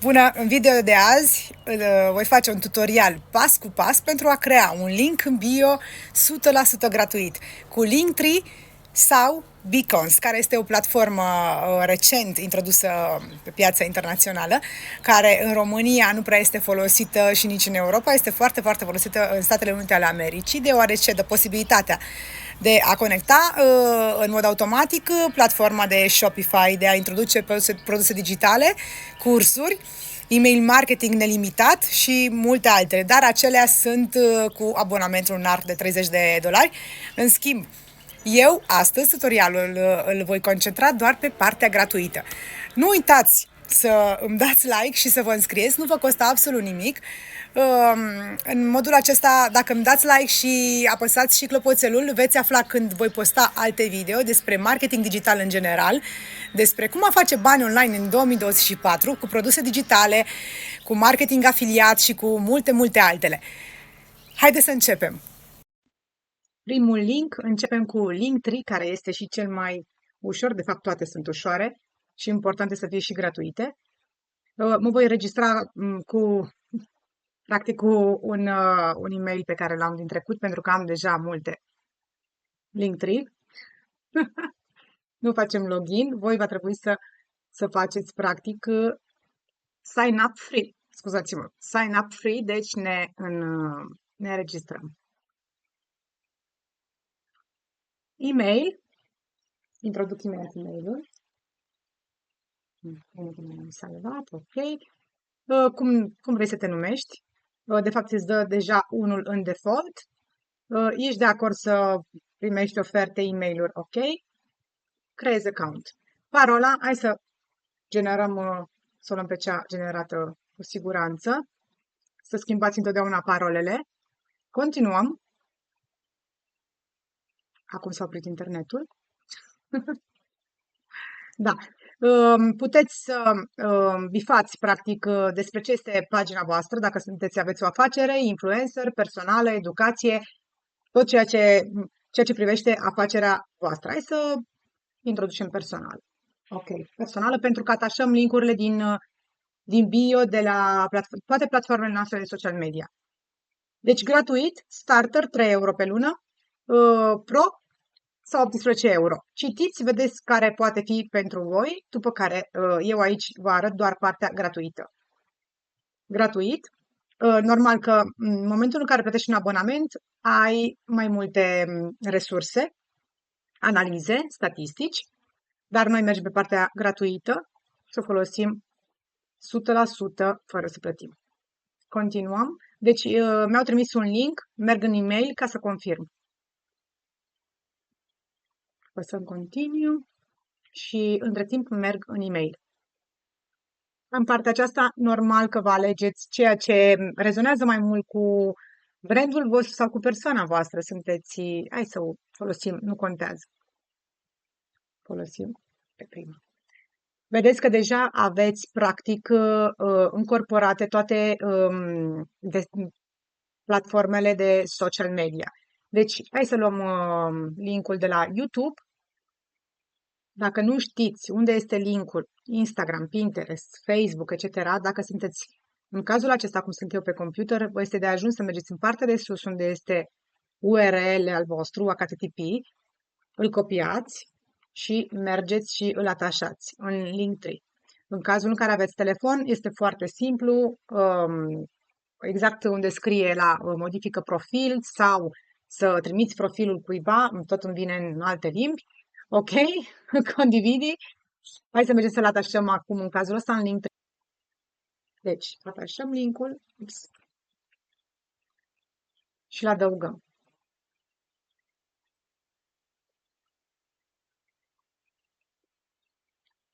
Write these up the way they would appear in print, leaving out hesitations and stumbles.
Bună! În video de azi voi face un tutorial pas cu pas pentru a crea un link în bio 100% gratuit cu Linktree sau Beacons, care este o platformă recent introdusă pe piața internațională, care în România nu prea este folosită și nici în Europa, este foarte, foarte folosită în Statele Unite ale Americii, deoarece dă posibilitatea de a conecta în mod automatic platforma de Shopify, de a introduce produse digitale, cursuri, email marketing nelimitat și multe altele, dar acelea sunt cu abonament lunar de $30. În schimb, eu astăzi tutorialul îl voi concentra doar pe partea gratuită. Nu uitați să îmi dați like și să vă înscrieți, nu vă costă absolut nimic. În modul acesta, dacă îmi dați like și apăsați și clopoțelul, veți afla când voi posta alte video despre marketing digital în general, despre cum a face bani online în 2024 cu produse digitale, cu marketing afiliat și cu multe, multe altele. Haideți să începem! Primul link, începem cu Linktree, care este și cel mai ușor, de fapt toate sunt ușoare și importante să fie și gratuite. Mă voi registra practic cu un e-mail pe care l-am din trecut, pentru că am deja multe Linktree. Nu facem login, voi va trebui să faceți practic sign up free, scuzați-mă, sign up free, deci ne registrăm. E-mail, introduc imediat e-mailul. Am salvat, ok. Cum vrei să te numești? De fapt, îți dă deja unul în default. Ești de acord să primești oferte, e-mail-uri, ok. Creezi account. Parola, hai să generăm, să o luăm pe cea generată cu siguranță. Să schimbați întotdeauna parolele. Continuăm. Acum s-a oprit internetul. Da. Puteți să bifați, practic, despre ce este pagina voastră, dacă aveți o afacere, influencer, personală, educație, tot ceea ce privește afacerea voastră. Hai să introducem personal. Ok, personală, pentru că atașăm linkurile din bio de la toate platformele noastre de social media. Deci gratuit, starter 3 euro pe lună, pro sau 18 euro. Citiți, vedeți care poate fi pentru voi, după care eu aici vă arăt doar partea gratuită. Gratuit, normal că în momentul în care plătești un abonament, ai mai multe resurse, analize, statistici, dar noi mergem pe partea gratuită și o folosim 100% fără să plătim. Continuăm. Deci mi-au trimis un link, merg în e-mail ca să confirm. Apăsăm continue și între timp merg în e-mail. În partea aceasta, normal că vă alegeți ceea ce rezonează mai mult cu brandul vostru sau cu persoana voastră. Hai să o folosim, nu contează. Folosim pe prima. Vedeți că deja aveți, practic, încorporate toate platformele de social media. Deci, hai să luăm linkul de la YouTube. Dacă nu știți unde este linkul, Instagram, Pinterest, Facebook, etc., dacă sunteți, în cazul acesta, cum sunt eu pe computer, vă este de ajuns să mergeți în partea de sus, unde este URL al vostru, HTTP, îl copiați și mergeți și îl atașați în Linktree. În cazul în care aveți telefon, este foarte simplu, exact unde scrie la modifică profil sau să trimiți profilul cuiva, tot îmi vine în alte limbi. Ok? Condividi. Hai să mergem să-l atașăm acum în cazul ăsta în link. Deci, atașăm linkul și îl adăugăm.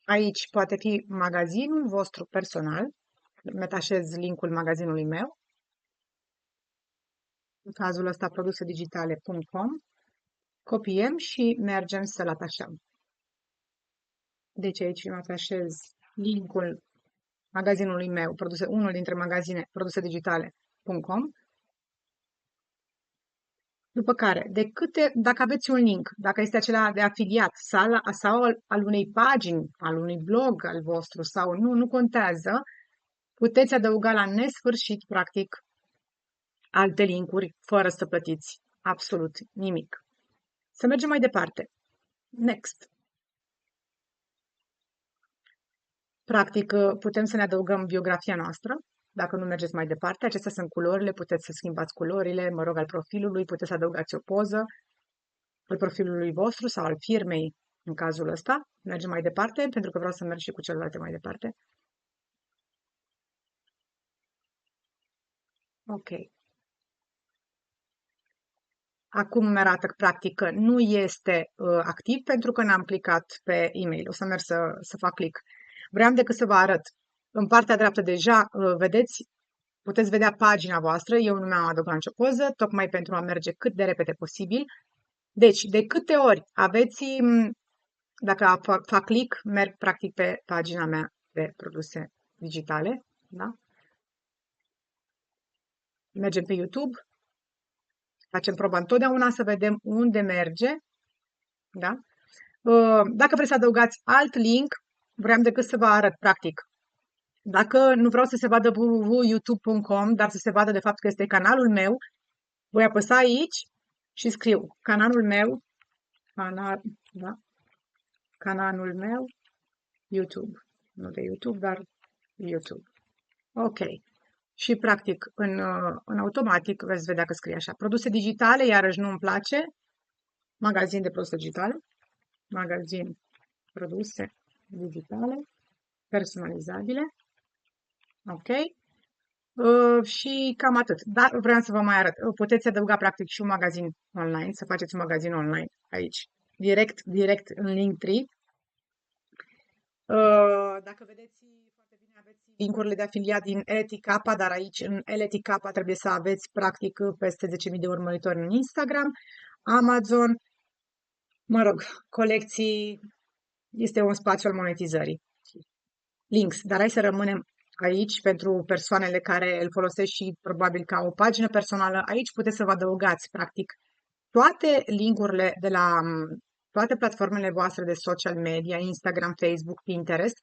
Aici poate fi magazinul vostru personal. Îmi atașez linkul magazinului meu. În cazul ăsta, produsedigitale.com. Copiem și mergem să-l atașăm. Deci aici îmi atașez linkul magazinului meu, unul dintre magazine, produsedigitale.com. După care, dacă aveți un link, dacă este acela de afiliat sau al unei pagini, al unui blog al vostru sau nu contează, puteți adăuga la nesfârșit, practic, alte linkuri fără să plătiți absolut nimic. Să mergem mai departe. Next. Practic, putem să ne adăugăm biografia noastră, dacă nu mergeți mai departe. Acestea sunt culorile, puteți să schimbați culorile, al profilului, puteți să adăugați o poză al profilului vostru sau al firmei în cazul ăsta. Mergem mai departe, pentru că vreau să merg și cu celelalte mai departe. Ok. Acum mi arată practic că nu este activ pentru că n-am clicat pe e-mail. O să merg să fac click. Vreau decât să vă arăt. În partea dreaptă deja, vedeți, puteți vedea pagina voastră. Eu nu mi-am adăugat nicio poză, tocmai pentru a merge cât de repede posibil. Deci, de câte ori aveți, dacă fac click, merg practic pe pagina mea de produse digitale. Da? Mergem pe YouTube. Facem proba întotdeauna să vedem unde merge. Da? Dacă vreți să adăugați alt link, vreau decât să vă arăt practic. Dacă nu vreau să se vadă www.youtube.com, dar să se vadă de fapt că este canalul meu, voi apăsa aici și scriu canalul meu, canalul meu, YouTube. Nu de YouTube, dar YouTube. Ok. Și practic, în automatic, veți vedea că scrie așa. Produse digitale, iarăși nu îmi place. Magazin de produse digitale. Magazin produse digitale. Personalizabile. Ok. Și cam atât. Dar vreau să vă mai arăt. Puteți adăuga practic și un magazin online. Să faceți un magazin online aici. Direct în Linktree. Dacă vedeți foarte bine, aveți linkurile de afiliat din LTK, dar aici în LTK trebuie să aveți practic peste 10.000 de urmăritori în Instagram, Amazon, colecții, este un spațiu al monetizării. Links, dar hai să rămânem aici pentru persoanele care îl folosesc și probabil ca o pagină personală. Aici puteți să vă adăugați practic toate linkurile de la toate platformele voastre de social media, Instagram, Facebook, Pinterest,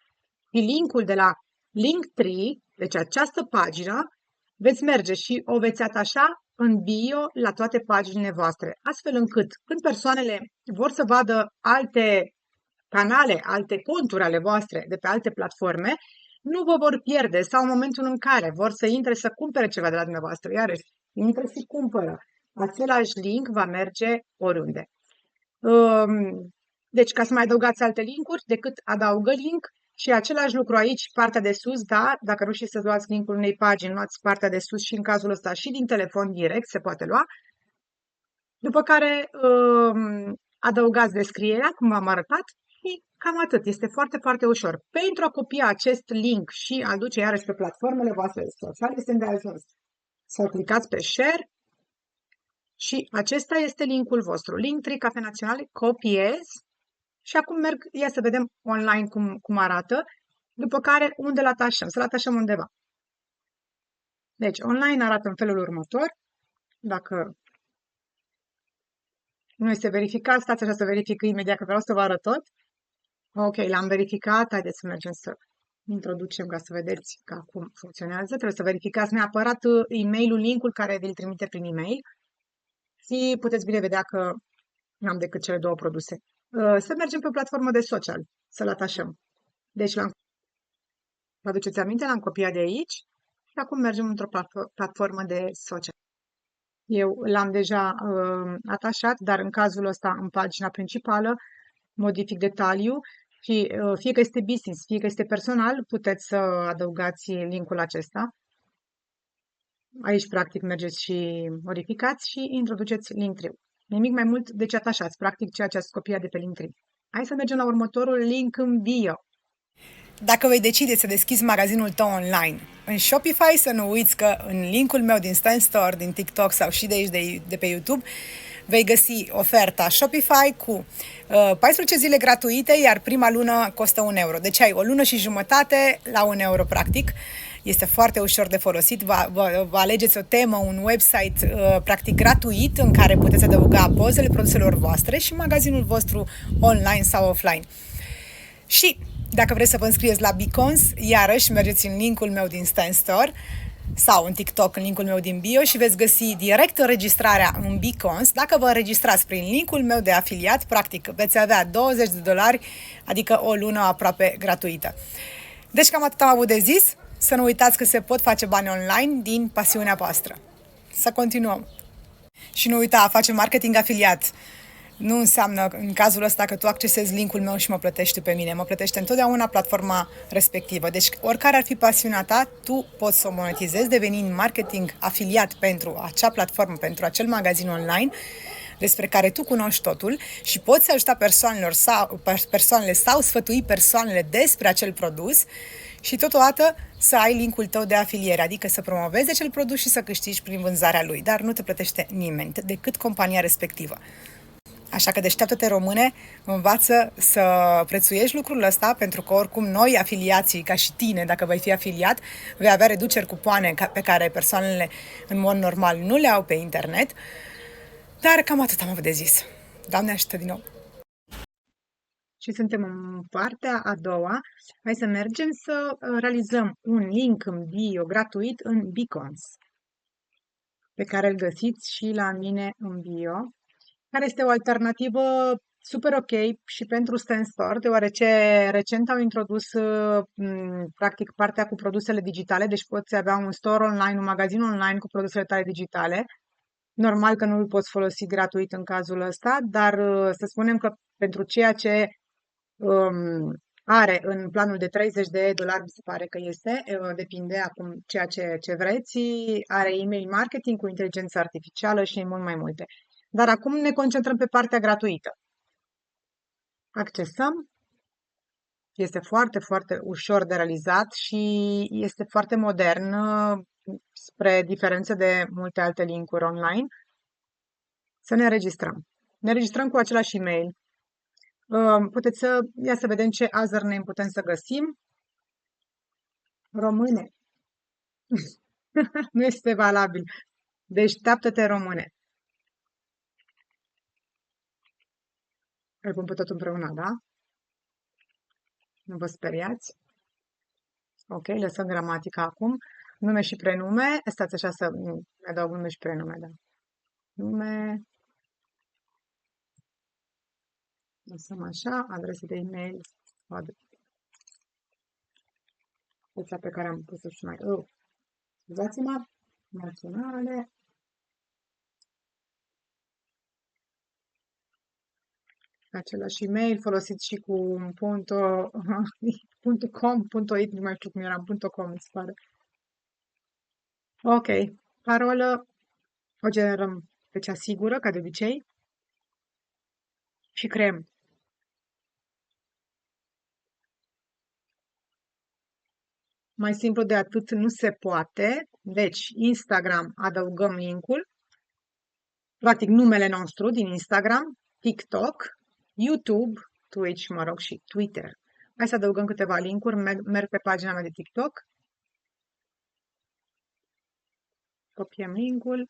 și linkul de la Linktree, deci această pagină, veți merge și o veți atașa în bio la toate paginile voastre, astfel încât când persoanele vor să vadă alte canale, alte conturi ale voastre de pe alte platforme, nu vă vor pierde sau în momentul în care vor să intre să cumpere ceva de la dumneavoastră, iarăși, intră și cumpără. Același link va merge oriunde. Deci, ca să mai adăugați alte linkuri, decât adaugă link și același lucru aici, partea de sus, da, dacă nu știți să luați linkul unei pagini, luați partea de sus și în cazul ăsta și din telefon direct se poate lua. După care adăugați descrierea, cum v-am arătat, și cam atât. Este foarte, foarte ușor. Pentru a copia acest link și a duce iarăși pe platformele voastre sociale, este de ajuns să clicați pe share. Și acesta este linkul vostru. Linktree Cafe Naționale, copiez și acum merg, ia să vedem online cum arată, după care unde-l atașăm, să-l atașăm undeva. Deci, online arată în felul următor. Dacă nu este verificat, stați așa să verific imediat că vreau să vă arăt tot. Ok, l-am verificat, haideți să mergem să introducem ca să vedeți că acum funcționează. Trebuie să verificați neapărat e-mailul, linkul care vi-l trimite prin e-mail. Și puteți bine vedea că n-am decât cele două produse. Să mergem pe o platformă de social, să-l atașăm. Deci, vă aduceți aminte, l-am copiat de aici și acum mergem într-o platformă de social. Eu l-am deja atașat, dar în cazul ăsta, în pagina principală, modific detaliu și fie că este business, fie că este personal, puteți să adăugați linkul acesta. Aici, practic, mergeți și modificați și introduceți Linktree. Nimic mai mult, deci atașați, practic, ceea ce ați copiat de pe Linktree. Hai să mergem la următorul link în bio. Dacă vei decide să deschizi magazinul tău online în Shopify, să nu uiți că în linkul meu din Stand Store, din TikTok sau și de aici de pe YouTube, vei găsi oferta Shopify cu 14 zile gratuite, iar prima lună costă 1 euro. Deci ai o lună și jumătate la 1 euro, practic. Este foarte ușor de folosit. Vă alegeți o temă, un website practic gratuit în care puteți adăuga pozele produselor voastre și magazinul vostru online sau offline. Și Dacă vreți să vă înscrieți la Beacons, iarăși mergeți în linkul meu din Stan Store sau în TikTok, în linkul meu din bio și veți găsi direct înregistrarea în Beacons. Dacă vă înregistrați prin linkul meu de afiliat, practic veți avea $20, adică o lună aproape gratuită. Deci cam atât am avut de zis. Să nu uitați că se pot face bani online din pasiunea voastră. Să continuăm. Și nu uita, a face marketing afiliat nu înseamnă în cazul ăsta că tu accesezi linkul meu și mă plătești pe mine. Mă plătește întotdeauna platforma respectivă. Deci oricare ar fi pasiunea ta, tu poți să o monetizezi devenind marketing afiliat pentru acea platformă, pentru acel magazin online despre care tu cunoști totul și poți ajuta persoanele sau sfătui persoanele despre acel produs și totodată să ai linkul tău de afiliere, adică să promovezi acel produs și să câștigi prin vânzarea lui, dar nu te plătește nimeni decât compania respectivă. Așa că deșteaptă-te, române, învață să prețuiești lucrul ăsta, pentru că oricum noi, afiliații, ca și tine, dacă vei fi afiliat, vei avea reduceri cupoane pe care persoanele în mod normal nu le au pe internet. Dar cam atât am avut de zis. Doamne ajută din nou! Și suntem în partea a doua. Hai să mergem să realizăm un link în bio gratuit în Beacons, pe care îl găsiți și la mine în bio, care este o alternativă super ok și pentru Stan Store, deoarece recent au introdus practic partea cu produsele digitale, deci poți avea un store online, un magazin online cu produsele tale digitale. Normal că nu îl poți folosi gratuit în cazul ăsta, dar să spunem că pentru ceea ce are în planul de $30, mi se pare că este, depinde acum ceea ce vreți, are email marketing cu inteligență artificială și mult mai multe. Dar acum ne concentrăm pe partea gratuită. Accesăm. Este foarte, foarte ușor de realizat și este foarte modern, spre diferență de multe alte linkuri online. Să ne înregistrăm. Ne înregistrăm cu același e-mail. Puteți să vedem ce username putem să găsim. Române. Nu este valabil. Deșteaptă-te, române. Îl pun pe tot împreună, da? Nu vă speriați. Ok, lăsăm gramatica acum. Nume și prenume. Stați așa să adaug nume și prenume, da. Nume. Lăsăm așa. Adresă de e-mail. Adresa pe care am pus-o și mai... Scuzați-mă. Naționale. Același e-mail folosit și cu .com, .it, nu mai știu cum era, .com, îți pare. Ok, parolă o generăm pe cea sigură, ca de obicei, și creăm. Mai simplu de atât nu se poate. Deci, Instagram, adăugăm linkul, practic numele nostru din Instagram, TikTok, YouTube, Twitch, mă rog, și Twitter. Hai să adăugăm câteva linkuri, merg pe pagina mea de TikTok, copiem linkul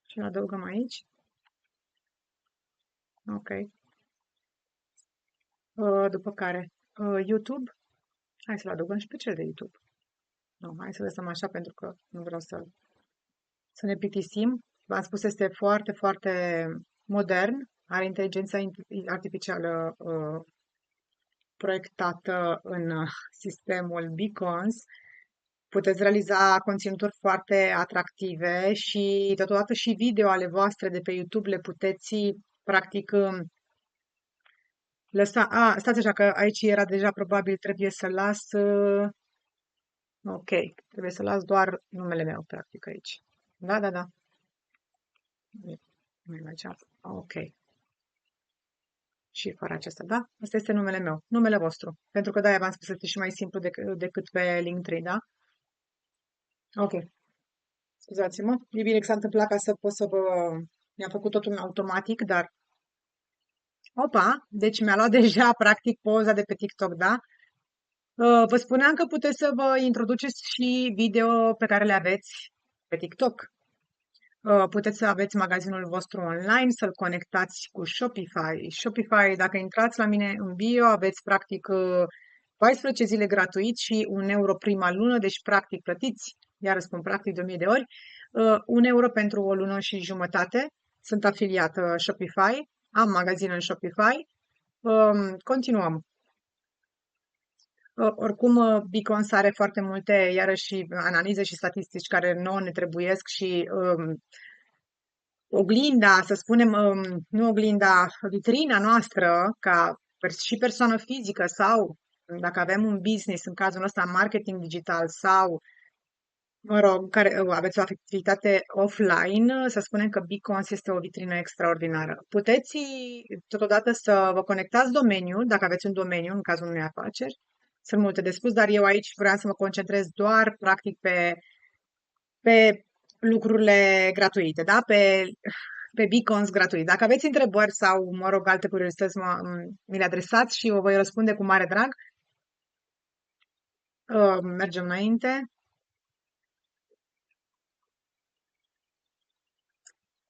și îl adăugăm aici. Ok. După care, YouTube. Hai să-l adăugăm și pe cel de YouTube. Nu, hai să lăsăm așa pentru că nu vreau să ne plictisim. V-am spus, este foarte, foarte modern. Are inteligența artificială proiectată în sistemul Beacons. Puteți realiza conținuturi foarte atractive și totodată și video ale voastre de pe YouTube le puteți practic lăsa. Stați așa că aici era deja probabil, trebuie să las. Ok, trebuie să las doar numele meu practic aici. Da, da, da. Ok. Și fără acesta, da? Asta este numele meu, numele vostru. Pentru că de-aia v-am spus, este și mai simplu decât pe Linktree, da? Ok. Scuzați-mă. E bine că s-a întâmplat ca să pot să vă... Mi-am făcut totul automatic, dar... Opa! Deci mi-a luat deja, practic, poza de pe TikTok, da? Vă spuneam că puteți să vă introduceți și video pe care le aveți pe TikTok. puteți să aveți magazinul vostru online, să-l conectați cu Shopify. Shopify, dacă intrați la mine în bio, aveți practic 14 zile gratuit și 1 euro prima lună, deci practic plătiți, iar spun practic de 1000 de ori, 1 euro pentru o lună și jumătate. Sunt afiliată Shopify, am magazin în Shopify. Continuăm. Oricum, Beacons are foarte multe, iarăși, analize și statistici care nouă ne trebuiesc și oglinda, să spunem, nu oglinda, vitrina noastră, și persoană fizică sau dacă avem un business, în cazul ăsta marketing digital sau, mă rog, care aveți o activitate offline, să spunem că Beacons este o vitrină extraordinară. Puteți totodată să vă conectați domeniul, dacă aveți un domeniu, în cazul unei afaceri. Sunt multe de spus, dar eu aici vreau să mă concentrez doar, practic, pe lucrurile gratuite, da? Pe Beacons gratuit. Dacă aveți întrebări sau, mă rog, alte curiozități, mi le adresați și o voi răspunde cu mare drag. Mergem înainte.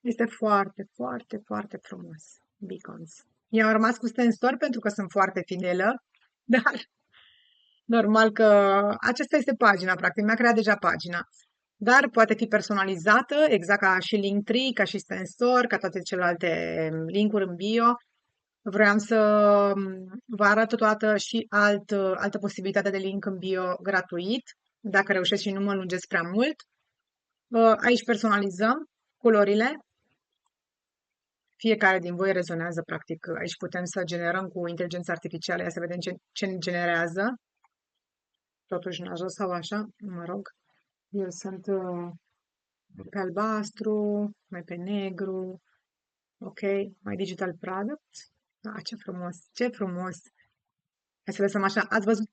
Este foarte, foarte, foarte frumos, Beacons. Eu am rămas cu Stenstor pentru că sunt foarte fidelă, dar normal că aceasta este pagina, practic, mi-a creat deja pagina. Dar poate fi personalizată, exact ca și Linktree, ca și Stenstor, ca toate celelalte linkuri în bio. Vreau să vă arăt totodată și altă posibilitate de link în bio gratuit, dacă reușesc și nu mă lungesc prea mult. Aici personalizăm culorile. Fiecare din voi rezonează, practic. Aici putem să generăm cu inteligența artificială, ia să vedem ce ne generează. Totuși în jos sau așa, mă rog. Eu sunt pe albastru, mai pe negru, ok, mai digital product. Ah, ce frumos, ce frumos! Hai să lăsăm așa. Ați văzut,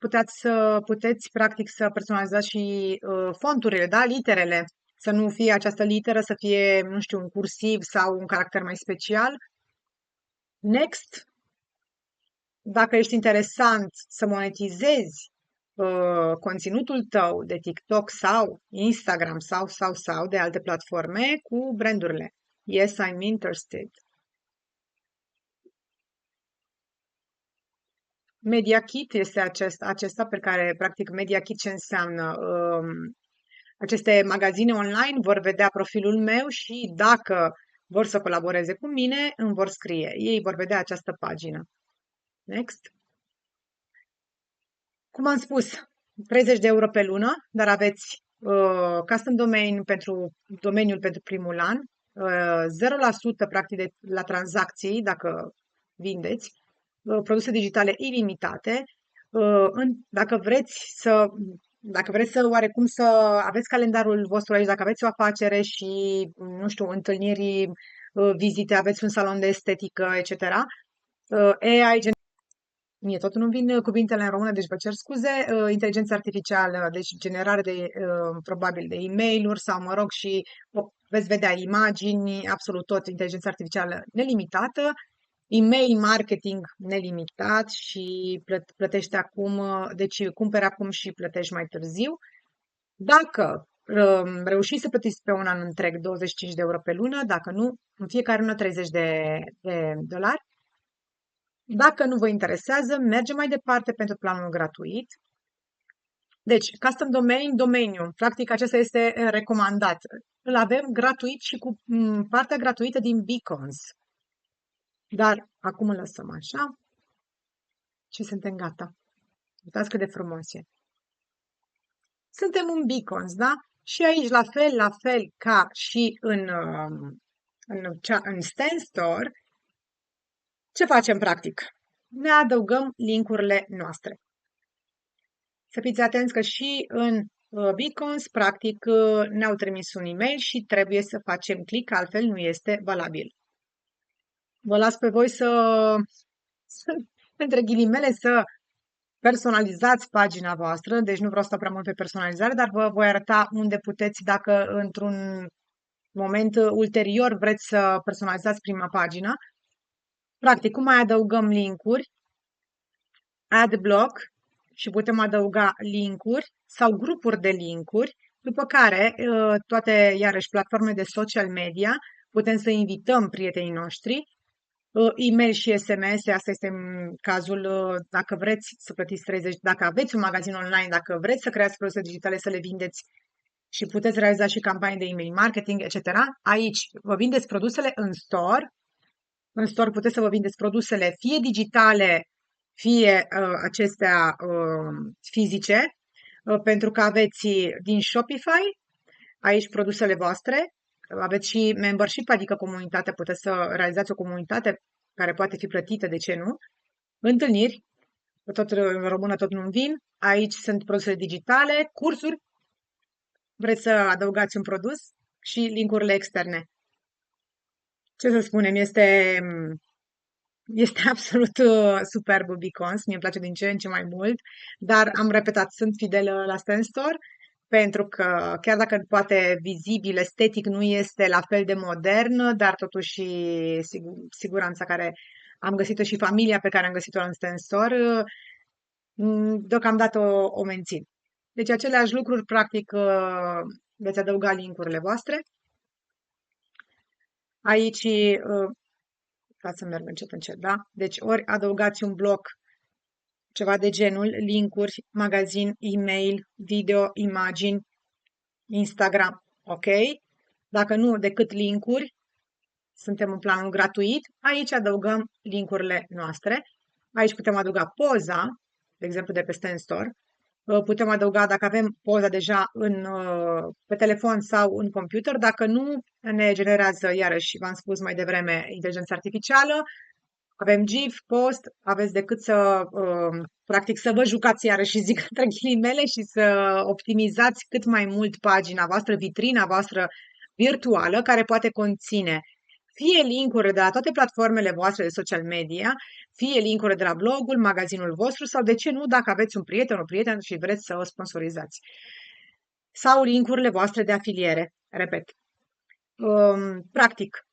puteți practic să personalizați și fonturile, da? Literele. Să nu fie această literă, să fie, nu știu, un cursiv sau un caracter mai special. Next, dacă ești interesant să monetizezi conținutul tău de TikTok sau Instagram sau de alte platforme cu brandurile. Yes, I'm interested. Media Kit este acesta pe care, practic, Media Kit ce înseamnă? Aceste magazine online vor vedea profilul meu și dacă vor să colaboreze cu mine, îmi vor scrie. Ei vor vedea această pagină. Next. Cum am spus, 30 de euro pe lună, dar aveți custom domain pentru domeniul pentru primul an, 0% practic la tranzacții dacă vindeți, produse digitale ilimitate. Dacă vreți să oarecum să aveți calendarul vostru aici, dacă aveți o afacere și, nu știu, întâlniri, vizite, aveți un salon de estetică, etc. AI Mie tot nu vin cuvintele în română, deci vă cer scuze. Inteligența artificială, deci generare de, probabil, de e-mail-uri sau, mă rog, și veți vedea imagini, absolut tot, inteligența artificială nelimitată, e-mail marketing nelimitat și plătește acum, deci cumperi acum și plătești mai târziu. Dacă reușiți să plătiți pe un an întreg 25 de euro pe lună, dacă nu, în fiecare lună 30 de dolari. Dacă nu vă interesează, mergem mai departe pentru planul gratuit. Deci, custom domain, domeniu. Practic, acesta este recomandat. Îl avem gratuit și cu partea gratuită din Beacons. Dar acum îl lăsăm așa și suntem gata. Uitați cât de frumos e. Suntem în Beacons, da? Și aici, la fel ca și în Stenstor, ce facem practic? Ne adăugăm linkurile noastre. Să fiți atenți că și în Beacons, practic, ne-au trimis un e-mail și trebuie să facem click, altfel nu este valabil. Vă las pe voi între ghilimele, să personalizați pagina voastră, deci nu vreau să stau prea mult pe personalizare, dar vă voi arăta unde puteți, dacă într-un moment ulterior vreți să personalizați prima pagină. Practic, cum mai adăugăm linkuri, add block, și putem adăuga linkuri sau grupuri de linkuri După care, toate, iarăși, platforme de social media, putem să invităm prietenii noștri, e-mail și SMS, asta este cazul dacă vreți să plătiți 30, dacă aveți un magazin online, dacă vreți să creați produse digitale, să le vindeți și puteți realiza și campanii de email marketing, etc. Aici vă vindeți produsele în store. În store puteți să vă vindeți produsele fie digitale, fie acestea fizice, pentru că aveți din Shopify, aici produsele voastre, aveți și membership, adică comunitate, puteți să realizați o comunitate care poate fi plătită, de ce nu? Întâlniri, tot în română tot nu vin, aici sunt produsele digitale, cursuri, vreți să adăugați un produs și linkurile externe. Ce să spunem, este absolut superb Beacons, mie îmi place din ce în ce mai mult, dar am repetat, sunt fidelă la Stand Store, pentru că chiar dacă poate vizibil, estetic nu este la fel de modern, dar totuși siguranța care am găsit-o și familia pe care am găsit-o în Stand Store, deocamdată o mențin. Deci aceleași lucruri, practic, veți adăuga linkurile voastre. Aici, ca să merg încet, da? Deci ori adăugați un bloc, ceva de genul, linkuri, magazin, e-mail, video, imagini, Instagram, ok? Dacă nu, decât linkuri, suntem în planul gratuit, aici adăugăm linkurile noastre. Aici putem adăuga poza, de exemplu de pe Stand Store. Putem adăuga dacă avem poza deja pe telefon sau în computer. Dacă nu, ne generează, iarăși, v-am spus mai devreme, inteligența artificială. Avem GIF, post, aveți decât să, practic, să vă jucați, iarăși zic între ghilimele, și să optimizați cât mai mult pagina voastră, vitrina voastră virtuală, care poate conține fie linkuri de la toate platformele voastre de social media, fie linkuri de la blogul, magazinul vostru sau, de ce nu, dacă aveți un prieten și vreți să o sponsorizați. Sau linkurile voastre de afiliere, repet. Practic,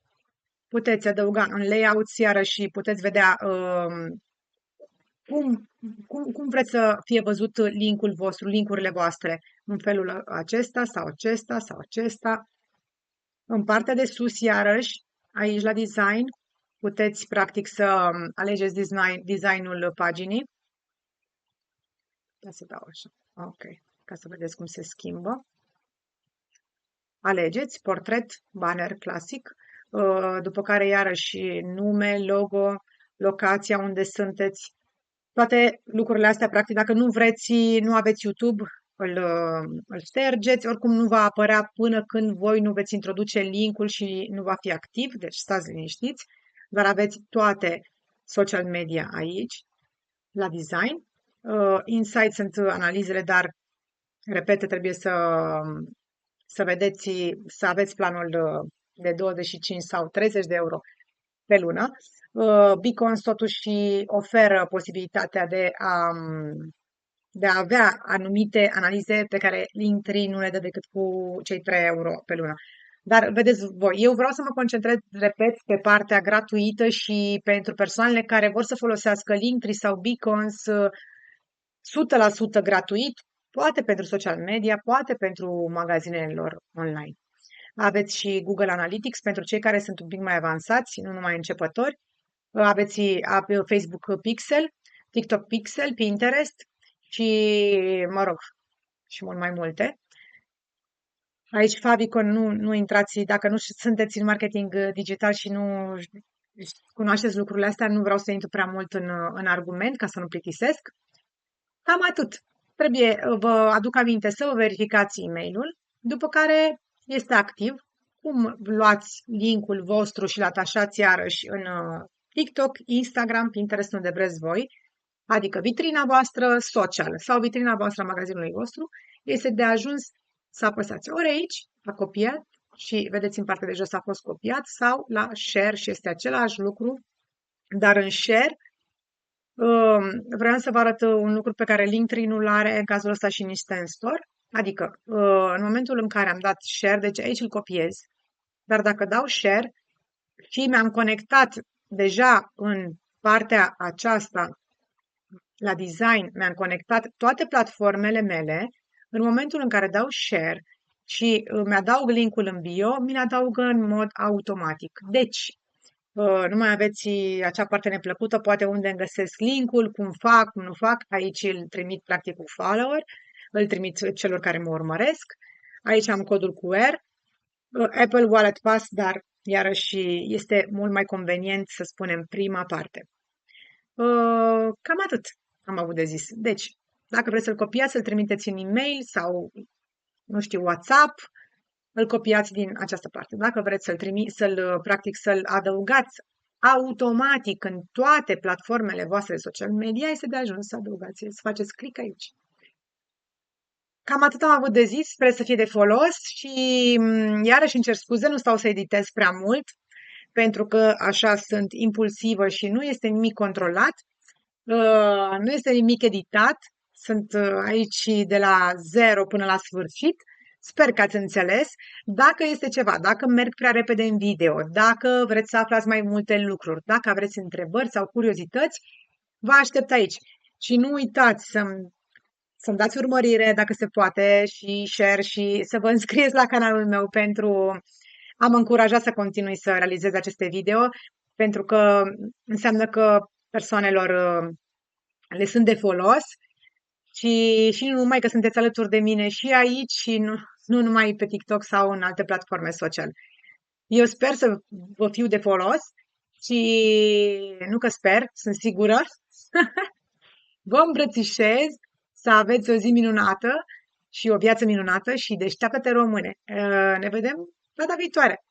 puteți adăuga în layouts iarăși și puteți vedea cum vreți să fie văzut linkul vostru, linkurile voastre, în felul acesta sau acesta sau acesta. În partea de sus, iarăși, aici la design, puteți practic să alegeți designul paginii. Să dau așa. Ok. Ca să vedeți cum se schimbă. Alegeți portret, banner clasic, după care iarăși nume, logo, locația unde sunteți. Toate lucrurile astea, practic, dacă nu vreți, nu aveți YouTube, îl ștergeți, oricum nu va apărea până când voi nu veți introduce linkul și nu va fi activ, deci stați liniștiți, dar aveți toate social media aici, la design. Inside sunt analizele, dar, repet, trebuie să vedeți, să aveți planul de 25 sau 30 de euro pe lună. Beacons totuși oferă posibilitatea de a avea anumite analize pe care Linktree nu le dă decât cu cei 3 euro pe lună. Dar vedeți voi, eu vreau să mă concentrez, repet, pe partea gratuită și pentru persoanele care vor să folosească Linktree sau Beacons 100% gratuit, poate pentru social media, poate pentru magazinele lor online. Aveți și Google Analytics pentru cei care sunt un pic mai avansați, nu numai începători. Aveți Facebook Pixel, TikTok Pixel, Pinterest și, mă rog, și mult mai multe. Aici, Favicon, nu intrați, dacă nu sunteți în marketing digital și nu cunoașteți lucrurile astea, nu vreau să intru prea mult în argument ca să nu plictisesc. Cam atât. Vă aduc aminte să vă verificați e-mailul, după care este activ. Cum luați linkul vostru și îl atașați iarăși în TikTok, Instagram, Pinterest, unde vreți voi, adică vitrina voastră social sau vitrina voastră a magazinului vostru, este de ajuns să apăsați ori aici, la copiat, și vedeți în partea de jos a fost copiat, sau la share și este același lucru, dar în share vreau să vă arăt un lucru pe care Linktree nu-l are în cazul ăsta și nici Stand Store. Adică, în momentul în care am dat share, deci aici îl copiez, dar dacă dau share și mi-am conectat deja în partea aceasta la design, mi-am conectat toate platformele mele, în momentul în care dau share, și îmi adaug linkul în bio, mi-l adaugă în mod automatic. Deci, nu mai aveți acea parte neplăcută, poate unde îmi găsesc linkul, cum fac, cum nu fac. Aici îl trimit practic cu follower, îl trimit celor care mă urmăresc. Aici am codul QR, Apple Wallet Pass, dar iarăși este mult mai convenient să spunem prima parte. Cam atât am avut de zis. Deci, dacă vreți să-l copiați, să-l trimiteți în e-mail sau, nu știu, WhatsApp, îl copiați din această parte. Dacă vreți practic să-l adăugați automatic în toate platformele voastre de social media, este de ajuns să adăugați, să faceți click aici. Cam atât am avut de zis, sper să fie de folos și iarăși îmi cer scuze, nu stau să editez prea mult, pentru că așa sunt impulsivă și nu este nimic controlat, nu este nimic editat, sunt aici de la zero până la sfârșit. Sper că ați înțeles. Dacă este ceva, dacă merg prea repede în video, dacă vreți să aflați mai multe lucruri, dacă aveți întrebări sau curiozități, vă aștept aici. Și nu uitați să-mi dați urmărire, dacă se poate, și share și să vă înscrieți la canalul meu pentru a mă încuraja să continui să realizez aceste video, pentru că înseamnă că persoanelor le sunt de folos și nu numai că sunteți alături de mine și aici și nu numai pe TikTok sau în alte platforme sociale. Eu sper să vă fiu de folos și nu că sper, sunt sigură. Vă îmbrățișez, să aveți o zi minunată și o viață minunată și deșteaptă-te române. Ne vedem data viitoare!